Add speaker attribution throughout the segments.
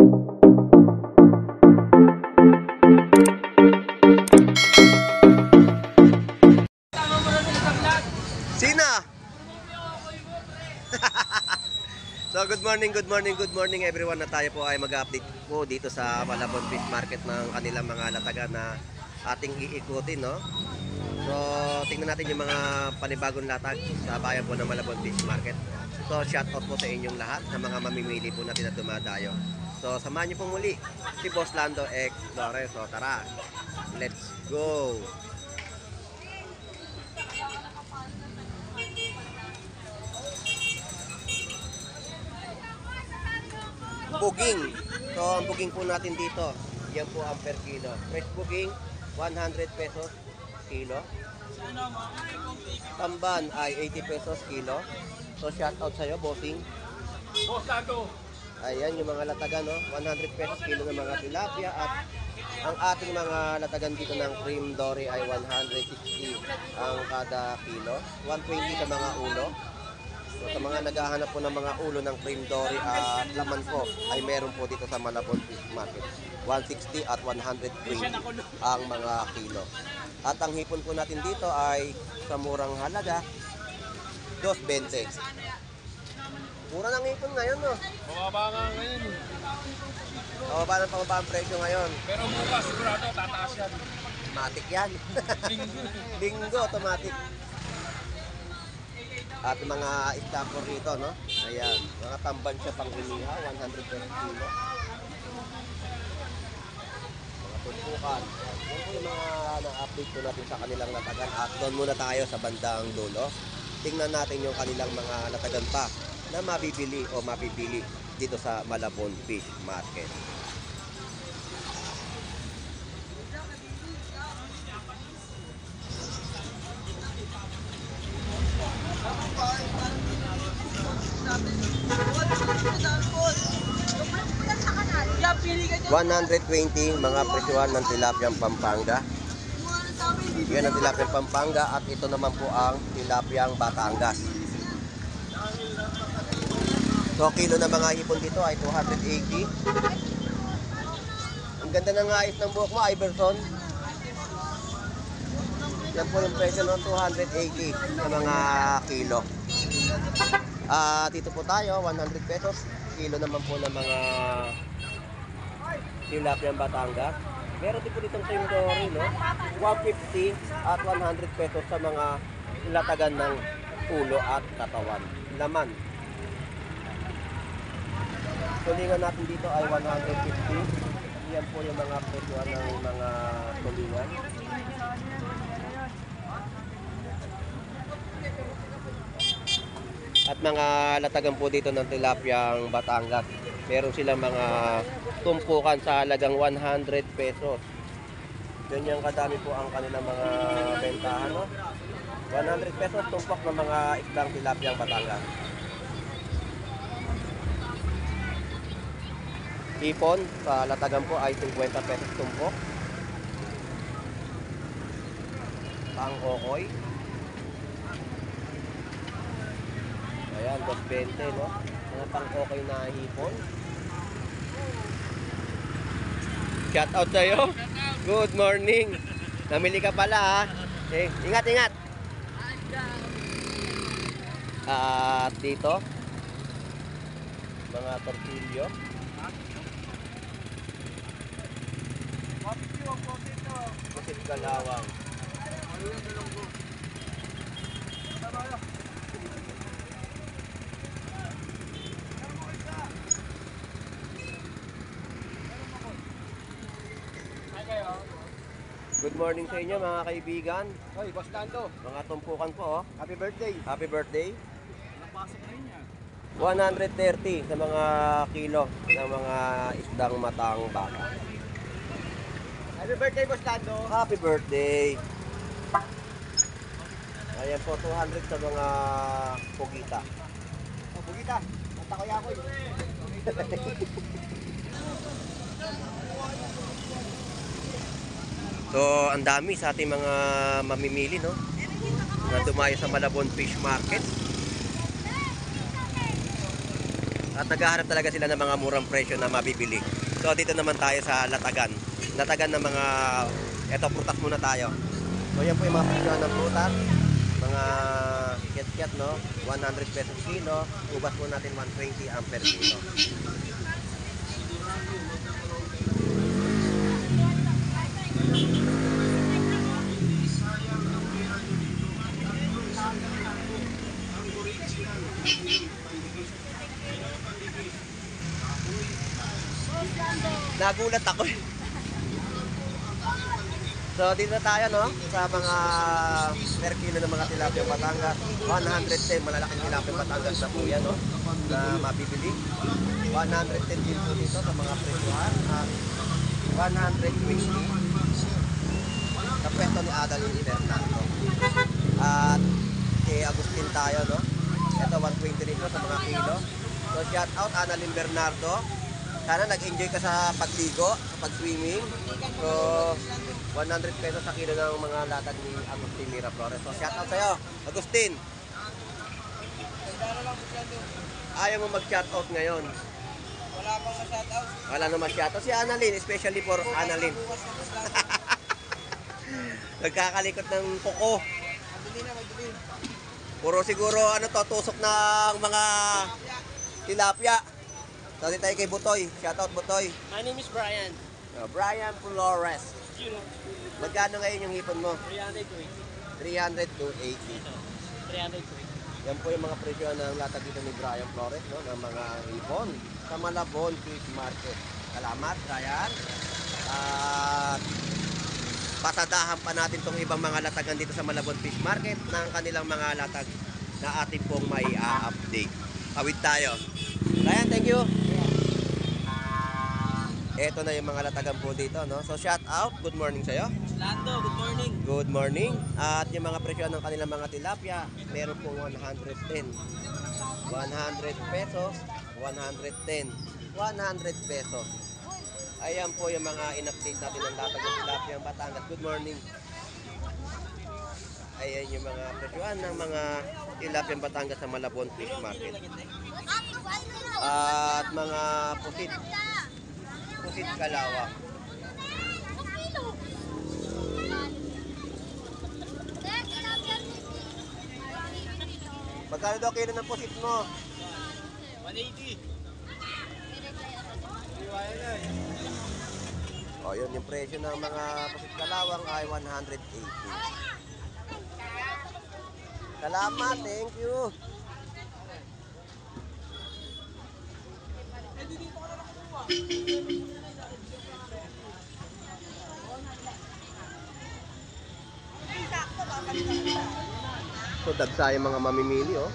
Speaker 1: Sina? So good morning everyone, na tayo po ay mag-update po dito sa Malabon Fish Market ng kanilang mga latagan na ating iikutin, no? So tingnan natin yung mga panibagong latag sa bayan po ng Malabon Fish Market. So shout out po sa inyong lahat na mga mamimili po natin na dumadayo. So samahan niyo po muli si Boss Lando X Flores. So tara, let's go! Buging. So ang buging po natin dito, yan po ang per kilo. Fresh buging, 100 pesos kilo. Tamban ay 80 pesos kilo. So shout out sa iyo, bossing. Ayan yung mga latagan, no? 100 pesos kilo ng mga tilapia, at ang ating mga latagan dito ng cream dory ay 160 ang kada kilo. 120 sa mga ulo. So, sa mga naghahanap po ng mga ulo ng cream dory at laman po, ay meron po dito sa Malabon Fish Market. 160 at 120 ang mga kilo. At ang hipon po natin dito ay sa murang halaga, 2.20. Mura ng hipon ngayon, no?
Speaker 2: Pababa nga ngayon.
Speaker 1: Pababa ang presyo ngayon.
Speaker 2: Pero bukas sigurado tataas yan.
Speaker 1: Matik yan. Linggo, automatic. At mga istapor rito, no? Ayan, mga tamban siya pang iniha, 100 pesos kilo. Mga tumpukan. Yan po yung mga na-update po natin sa kanilang latagan. At doon muna tayo sa bandang dulo. Tingnan natin yung kanilang mga latagan pa na mabibili o mapipili dito sa Malabon Fish Market. $120 mga presyuhan ng tilapiyang Pampanga. Yan ang tilapiyang Pampanga, at ito naman po ang tilapiyang Batangas. So kilo na mga hipon dito ay 280. Ang ganda ng ayos ng buhok mo, Iverson. Yan po yung presyo ng 280 na mga kilo. Dito po tayo, 100 pesos kilo naman po ng mga tilapiyang Batangas. Meron din po ditong cream dory, no? 150 at 100 pesos sa mga latagan ng ulo at katawan. Laman. Tulingan natin dito ay 150. Yan po yung mga presyo ng mga tulingan. At mga latagan po dito ng tilapiyang Batangas, meron silang mga tumpukan sa halagang 100 pesos. Ganyan kadami po ang kanilang mga bentahan, no? 100 pesos tumpok ng mga isdang tilapiyang Batangas. Hipon sa latagan po ay 50 pesos tumpok. Pang-okoy. Ayan, 2.20, no? Mga pang-okoy na hipon. Shout out sa'yo. Good morning. Namili ka pala, ha? Ingat, ingat. At dito, mga tortilyo. Pusit kalawang. Good morning sa inyo mga kaibigan.
Speaker 2: Hoy, Boss Lando.
Speaker 1: Mga tumpukan po, oh.
Speaker 2: Happy birthday.
Speaker 1: Happy birthday.
Speaker 2: Napasok na yun yan.
Speaker 1: 130 sa mga kilo ng mga isdang matang baka.
Speaker 2: Happy birthday, Boss Lando.
Speaker 1: Happy birthday. Ayan po, 200 sa mga pugita.
Speaker 2: Oh, Bugita. Mata ko yakoy.
Speaker 1: So, ang dami sa ating mga mamimili, no? Na dumayo sa Malabon Fish Market. at naghahanap talaga sila ng mga murang presyo na mabibili. So dito naman tayo sa Latagan. Latagan ng mga, eto prutas muna tayo. So yan po yung mga presyo ng prutas. Mga kiat-kiat, no? 100 pesos kilo. Ubas po natin 120 ang per kilo. Nagulat ako eh. So dito na tayo, no, sa mga per kilo ng mga tilapia Batangas. 110, malalaking tilapia Batangas na po yan, no, na mabibili. 110 din po dito sa mga presyohan at 120 sa pwesto ni Adaline Fernando. At kay Agustin tayo, no, ito 120 rin sa mga kilo. So shout out Adaline Bernardo. Sana nag-enjoy ka sa pagligo, sa pag-swimming. So 100 pesos sa kilo ng mga latag ni Agustin Miraflores. So shout out sa'yo, Agustin. Ayaw mo mag-shout out ngayon?
Speaker 2: Wala pang ma-shout out.
Speaker 1: Wala na ma-shout out. Si Annalyn, especially for Annalyn. Nagkakalikot ng kuko.
Speaker 2: Madali na, madali.
Speaker 1: Puro siguro ano to, tusok ng mga tilapia. So dito tayo kay Butoy. Shout out Butoy.
Speaker 3: My name is Brian.
Speaker 1: Brian Flores.
Speaker 3: June.
Speaker 1: Magkano ngayon yung hipon mo?
Speaker 3: 300 to
Speaker 1: 300 to 80.
Speaker 3: 300 to
Speaker 1: Yan po yung mga presyo ng latag dito ni Brian Flores, no, ng mga hipon sa Malabon Fish Market. Salamat, Brian. At pasadahan pa natin tong ibang mga latagan dito sa Malabon Fish Market ng kanilang mga latag na ating pong may update. Awit tayo. Brian, thank you. Ito na yung mga latagan po dito, no? So shout out, good morning sa'yo.
Speaker 3: Lando, good morning.
Speaker 1: Good morning. At yung mga presyo ng kanilang mga tilapia, meron po 110. 100 pesos, 110. 100 pesos. Ayan po yung mga in-update natin ng latag ng tilapia ng Batangas. Good morning. Ayan yung mga presyoan ng mga tilapia ng Batangas sa Malabon Fish Market. At mga pusit kalawak. Magkano daw kilo ng pusit mo?
Speaker 3: 180.
Speaker 1: O, yun yung presyo ng mga pusit kalawang ay 180. Salamat, thank you. So dagsa yung mga mamimili, oh.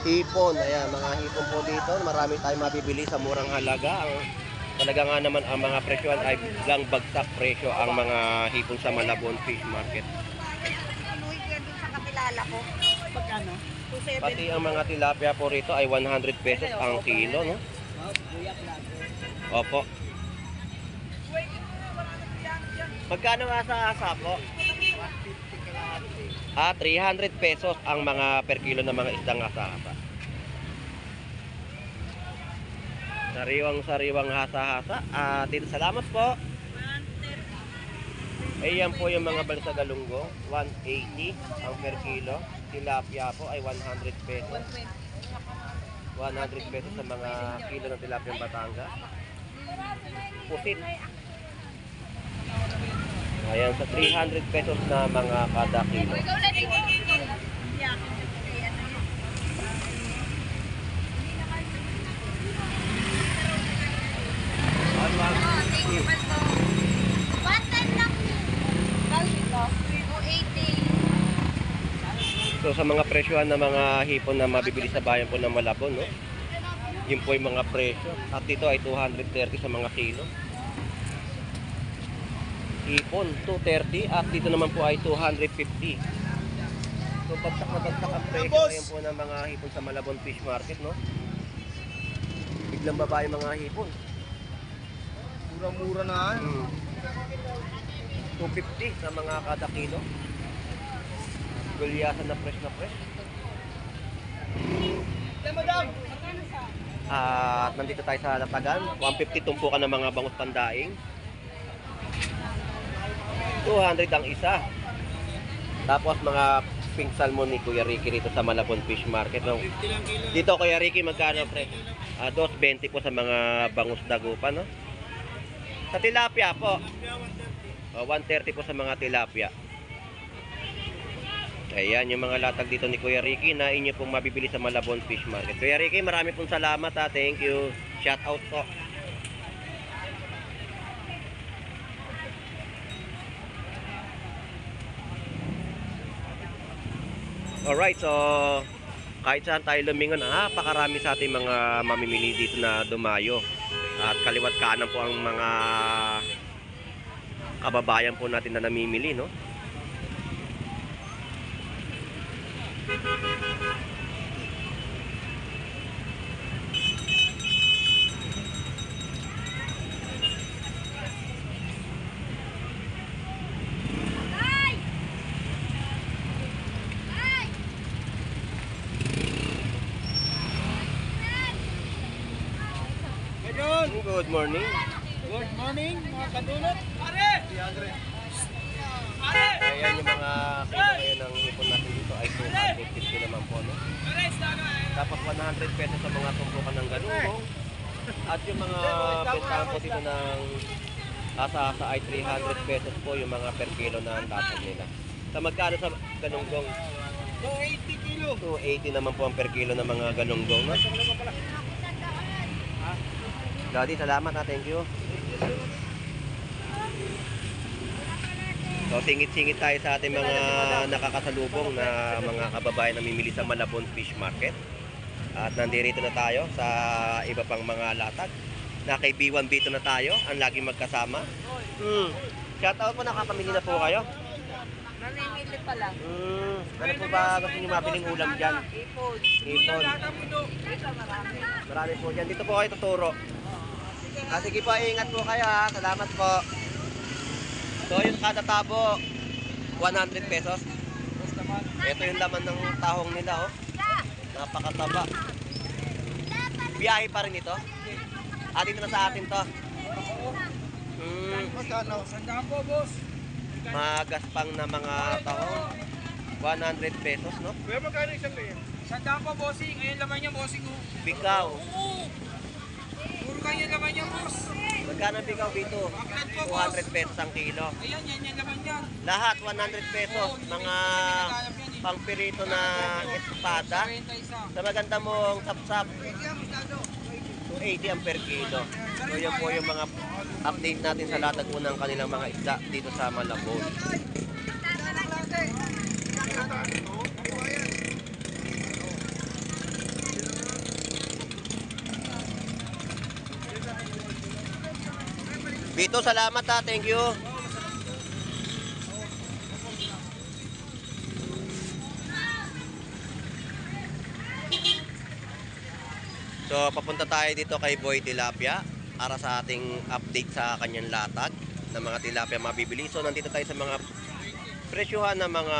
Speaker 1: Hipon, ayan, mga hipon po dito. Marami tayong mabibili sa murang halaga. Talaga nga naman ang mga presyoan ay lang bagsak presyo ang mga hipon sa Malabon Fish Market.
Speaker 4: Anuhin ko yan dun sa kapilala ko.
Speaker 3: Magkano?
Speaker 4: 270.
Speaker 1: Pati ang mga tilapia po rito ay 100 pesos ang kilo, no? Opo. Magkano nga sa asa po? 300 pesos ang mga per kilo ng mga isdang asa-asa. Sariwang hasa-hasa. Dito salamat po. Ayan po yung mga balsa galunggong, 180 ang per kilo. Tilapia po ay 100 pesos. 100 pesos sa mga kilo ng tilapia ng Batangas. Pusit. Ayan, sa 300 pesos na mga kada kilo. So sa mga presyohan ng mga hipon na mabibili sa bayan po ng Malabon, no? Yun po yung mga presyo. At dito ay 230 sa mga kilo. Hipon, 230 at dito naman po ay 250. So bagsak na bagsak ang presyo ngayon po ng mga hipon sa Malabon Fish Market, no? Biglang baba yung mga hipon.
Speaker 2: Mura-mura na.
Speaker 1: 250 sa mga kada kilo. Gulyasan na fresh na fresh. At nandito tayo sa Latagan. 150 tumpukan ng mga bangus pandaing. 200 ang isa. Tapos mga pink salmon ni Kuya Ricky rito sa Malabon Fish Market. No? Dito Kuya Ricky, magkano pre? 2.20 po sa mga bangus dagupan. No? Sa tilapia po. 130 po sa mga tilapia. Ayan yung mga latag dito ni Kuya Ricky na inyo pong mabibili sa Malabon Fish Market. Kuya Ricky, marami pong salamat ha. Thank you. Shout out po. Alright, so kahit saan tayo lumingon, napakarami sa ating mga mamimili dito na dumayo. At kaliwat kanan po ang mga kababayan po natin na namimili, no? Good morning.
Speaker 2: Good morning, mga kadulot. Pare!
Speaker 1: Ayan yung mga kilo ngayon ng ipon natin dito ay 250 naman po, no? Tapos 100 pesos sa mga tumpukan ng galunggong. At yung mga bentahan po dito ng asa-asa ay 300 pesos po yung mga per kilo na latag nila. Sa magkano sa galunggong?
Speaker 2: 280 kilo.
Speaker 1: 280 naman po ang per kilo ng mga galunggong, no? Daddy, salamat ha. Thank you. So, singit-singit tayo sa ating mga nakakasalubong na mga kababayan na mimili sa Malabon Fish Market. At nandito na tayo sa iba pang mga latag. Na kay B1 Bito na tayo, ang laging magkasama. Shoutout po, nakapamili na po kayo.
Speaker 4: Namimili pa lang.
Speaker 1: Ano po ba gusto nyo mabiling ulam dyan?
Speaker 4: Ipon.
Speaker 1: Ipon.
Speaker 4: Ito marami.
Speaker 1: Marami po dyan. Dito po kayo tuturo. Sige po, ingat po kayo ha. Salamat po. So yung kada tabo, 100 pesos. Ito yung laman ng tahong nila, oh. Napakataba. Biyahe pa rin ito. Dito na sa atin to.
Speaker 2: Magkano? Sandaan po, boss.
Speaker 1: Magaspang na mga tahong. 100 pesos, no?
Speaker 2: Kuya, magkano isang layer? Sandaan po, bossing. Ayun laman niya, bossing.
Speaker 1: Bikaw.
Speaker 2: Puro kanya laman niya, boss.
Speaker 1: Magkano bikaw dito?
Speaker 2: Aklat po, boss.
Speaker 1: 200 pesos ang kilo.
Speaker 2: Ayan, yan laman niya.
Speaker 1: Lahat 100 pesos. Mga pangpirito na espada.
Speaker 2: 41.
Speaker 1: Sa maganda mong sapsap, 280 ang per kilo. So yan po yung mga update natin sa latag po ng kanilang mga isda dito sa Malabon. Bito, salamat ha. Thank you. So, papunta tayo dito kay Boy Tilapia para sa ating update sa kanyang latag ng mga tilapia mabibili. So, nandito tayo sa mga presyuhan ng mga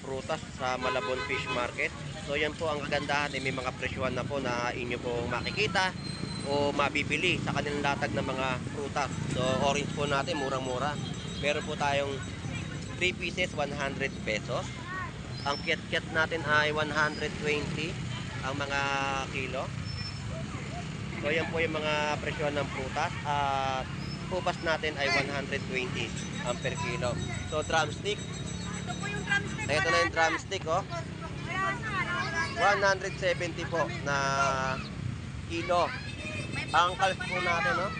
Speaker 1: prutas sa Malabon Fish Market. So, yan po ang kagandahan. May mga presyuhan na po na inyo po makikita o mabibili sa kanilang latag ng mga prutas. So, orange po natin, murang-mura. Meron po tayong 3 pieces, 100 pesos. Ang kiat-kiat natin ay 120 ang mga kilo. So, yan po yung mga presyon ng prutas. At pupas natin ay 120 ang per kilo. So, drumstick.
Speaker 4: Ito po yung drumstick.
Speaker 1: Ito na yung drumstick, oh. 170 po na kilo. Ang calf po natin, oh.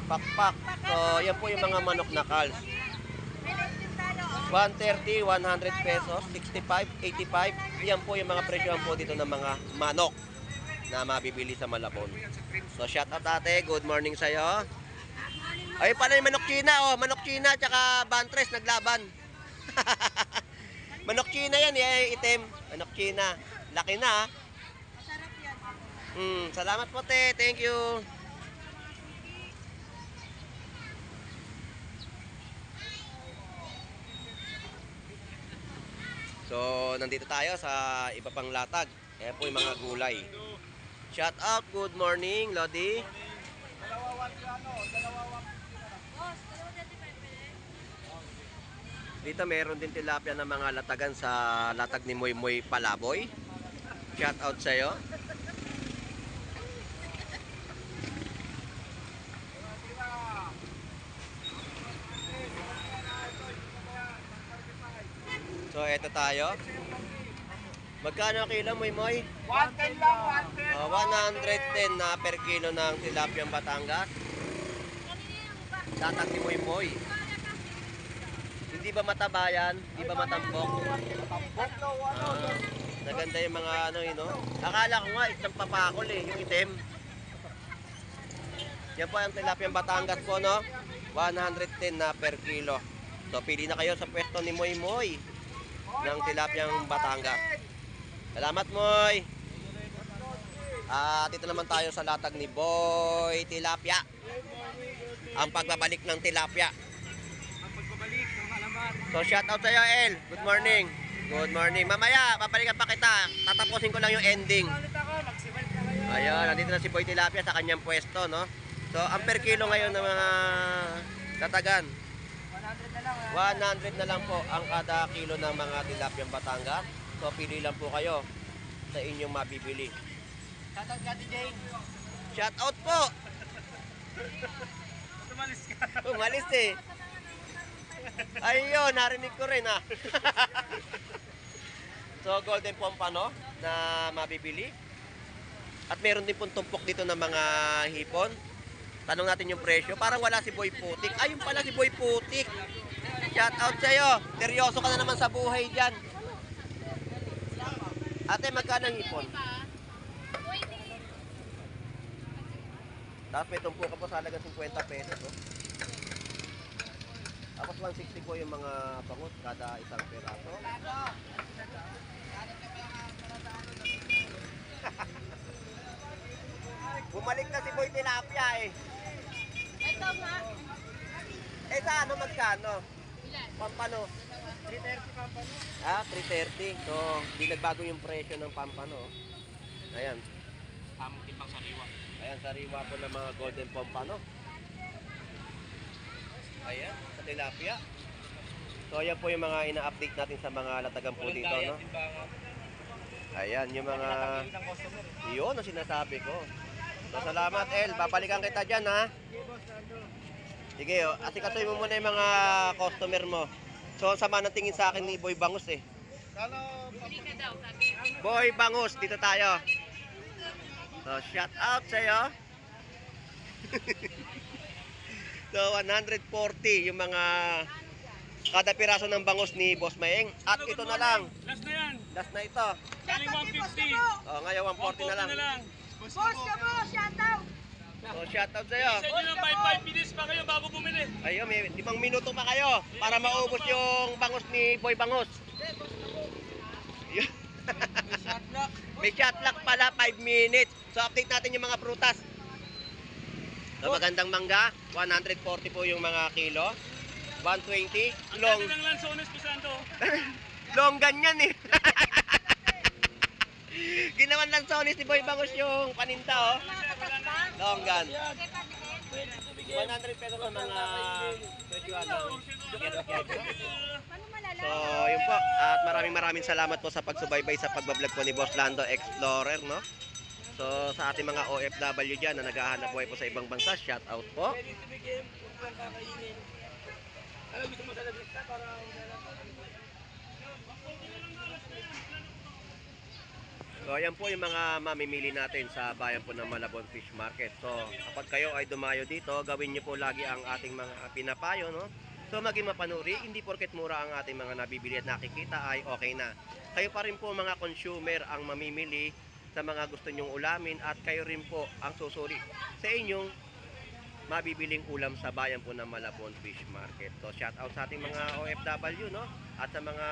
Speaker 1: Pakpak. So, yan po yung mga manok na calf. 130, 100 pesos, 65, 85. Yan po yung mga presyon po dito ng mga manok na mabibili sa Malabon. So, shout out ate. Good morning sa'yo. Ay, pala yung manok China, oh. Manok China, tsaka Bantres, naglaban. Manok China yan, itim. Manok China. Laki na, ha.
Speaker 4: Masarap yan.
Speaker 1: Salamat po, te. Thank you. So, nandito tayo sa iba pang latag. Ayan po yung mga gulay. Shout out, good morning, Lodi. Dito meron din tilapia ng mga latagan sa latag ni Moy Moy Palaboy. Shout out sa'yo. So, eto tayo. Magkano ang kilo, Moy Moy?
Speaker 2: 110 lang, 110.
Speaker 1: 110 na per kilo ng tilapiang Batangas. Latag ni Moy Moy. Hindi ba matabayan? Hindi ba matambok? Naganda yung mga ano yun, no? Akala ko nga isang papakol eh, yung itim. Yan po ang tilapiyang Batangas po, no? 110 na per kilo. So, pili na kayo sa pwesto ni Moy Moy ng tilapiyang Batangas. Salamat, Moy! At dito naman tayo sa latag ni Boy Tilapia. Ang pagbabalik ng tilapia.
Speaker 2: Ang pagbabalik ng malaman.
Speaker 1: So, shout out sa'yo, El. Good morning. Good morning. Mamaya, babalikan pa kita. Tatapusin ko lang yung ending.
Speaker 2: Ulit ako, magsibalik na kayo.
Speaker 1: Ayun, nandito na si Boy Tilapia sa kanyang pwesto, no? So, ang per kilo ngayon ng mga latagan,
Speaker 2: 100 na lang.
Speaker 1: 100 na lang po ang kada kilo ng mga tilapiyang Batangas. So, pili lang po kayo sa inyong mabibili.
Speaker 3: Shoutout Kati Jane.
Speaker 1: Shout out po!
Speaker 2: Tumalis ka.
Speaker 1: Umalis eh. Ayun, narinig ko rin ah. So, golden pompano na mabibili. At meron din pong tumpok dito ng mga hipon. Tanong natin yung presyo. Parang wala si Boy Putik. Ayun pala si Boy Putik. Shout out sa'yo. Seryoso ka na naman sa buhay dyan. Ate, magkano ang hipon? Tapos may tumpo ka po sa halagang 50 pesos. Oh. Tapos 160 po yung mga bangus kada isang peraso. Bumalik na si Boy Tilapia eh.
Speaker 4: Ito nga.
Speaker 1: Eh sa ano magkano? Pampano?
Speaker 2: 330 pampano.
Speaker 1: Ah, 330. So, di nagbago yung presyo ng pampano. Ayan.
Speaker 3: Tamang timpang sariwa.
Speaker 1: Ayan, sariwa po ng mga golden pompano. Ayan, sa tilapia. So, ayan po yung mga ina-update natin sa mga latagan po dito, no? Ayan, yung mga... Yun ang sinasabi ko. So, salamat, El. Babalikan kita dyan, ha? Sige, oh. Asikasuhin mo muna yung mga customer mo. So, ang sama ng tingin sa akin ni Boy Bangus, eh.
Speaker 4: Bili ka daw, sabi niya.
Speaker 1: Boy Bangus, dito tayo. So, shout out sa'yo. So, 140 yung mga kada piraso ng bangus ni Boss Maeng. At ito na lang.
Speaker 2: Last na yan.
Speaker 1: Last na ito.
Speaker 2: Galing 150.
Speaker 1: Oh, ngayon 140 na lang.
Speaker 4: Boss ka mo, shout out.
Speaker 1: So, shout out sa'yo.
Speaker 2: Sa inyo lang 5 minutes pa kayo bago bumili.
Speaker 1: Ayun, may 5 minuto pa kayo para maubos yung bangus ni Boy Bangus. Yun. May shot lock pala, 5 minutes. So, update natin yung mga prutas. So, magandang mangga, 140 po yung mga kilo. 120. Long.
Speaker 2: Ang ng Lanzones, Pisando.
Speaker 1: Long ganyan eh. Ginawan lang sonis ni Boy Bangus yung paninta oh. Longgan. 100 pesos sa mga presyohan.
Speaker 4: Paano malalaman?
Speaker 1: So, yun po. At maraming salamat po sa pagsubaybay sa pagbablog po ni Boss Lando Explorer, no? So, sa ating mga OFW dyan na naghahanap buhay po sa ibang bansa, shout out po. So, ayan po yung mga mamimili natin sa bayan po ng Malabon Fish Market. So, kapag kayo ay dumayo dito, gawin niyo po lagi ang ating mga pinapayo, no? So, maging mapanuri, hindi porket mura ang ating mga nabibili at nakikita ay okay na. Kayo pa rin po mga consumer ang mamimili sa mga gusto nyong ulamin at kayo rin po ang susuri sa inyong mabibiling ulam sa bayan po ng Malabon Fish Market. So, shout out sa ating mga OFW, no? At sa mga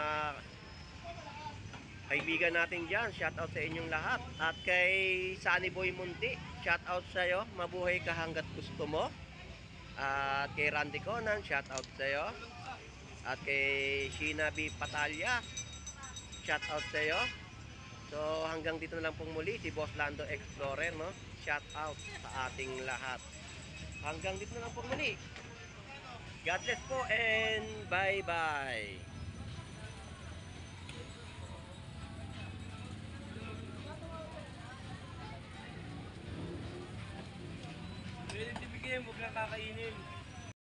Speaker 1: kaibigan natin dyan, shout out sa inyong lahat. At kay Sunny Boy Munti, shout out sa iyo, mabuhay ka hanggat gusto mo. At kay Randy Conan, shout out sa iyo. At kay Sheena B. Patalya, shout out sa iyo. So hanggang dito na lang pong muli si Boss Lando Explorer, no? Shout out sa ating lahat. Hanggang dito na lang pong muli. God bless po and bye-bye.
Speaker 2: Pwede tibigyan, huwag lang kakainin.